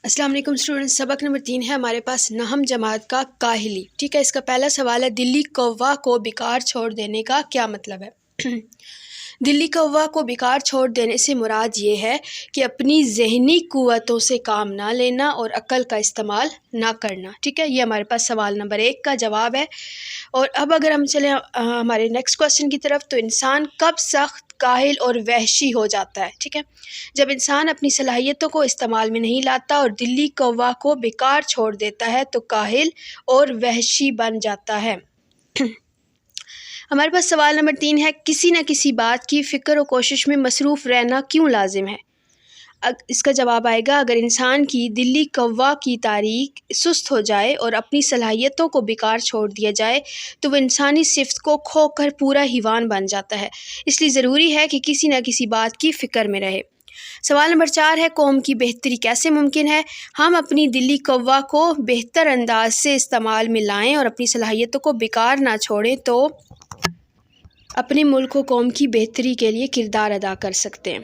السلام علیکم اسٹوڈنٹس، سبق نمبر 3 ہے ہمارے پاس نہم جماعت کا کاہلی. ٹھیک ہے، اس کا پہلا سوال ہے دلی کوا کو بیکار چھوڑ دینے کا کیا مطلب ہے؟ دلی کوا کو بیکار چھوڑ دینے سے مراد یہ ہے کہ اپنی ذہنی قوتوں سے کام نہ لینا اور عقل کا استعمال نہ کرنا. ٹھیک ہے، یہ ہمارے پاس سوال نمبر 1 کا جواب ہے. اور اب اگر ہم چلیں ہمارے نیکسٹ کوسچن کی طرف، تو انسان کب سخت کاہل اور وحشی ہو جاتا ہے؟ ٹھیک ہے، جب انسان اپنی صلاحیتوں کو استعمال میں نہیں لاتا اور دلی کوا کو بیکار چھوڑ دیتا ہے تو کاہل اور وحشی بن جاتا ہے. ہمارے پاس سوال نمبر 3 ہے کسی نہ کسی بات کی فکر و کوشش میں مصروف رہنا کیوں لازم ہے؟ اس کا جواب آئے گا اگر انسان کی دلی کوا کی تاریخ سست ہو جائے اور اپنی صلاحیتوں کو بیکار چھوڑ دیا جائے تو وہ انسانی صفت کو کھو کر پورا حیوان بن جاتا ہے. اس لیے ضروری ہے کہ کسی نہ کسی بات کی فکر میں رہے. سوال نمبر 4 ہے قوم کی بہتری کیسے ممکن ہے؟ ہم اپنی دلی کوا کو بہتر انداز سے استعمال میں لائیں اور اپنی صلاحیتوں کو بیکار نہ چھوڑیں تو اپنے ملک و قوم کی بہتری کے لیے کردار ادا کر سکتے ہیں.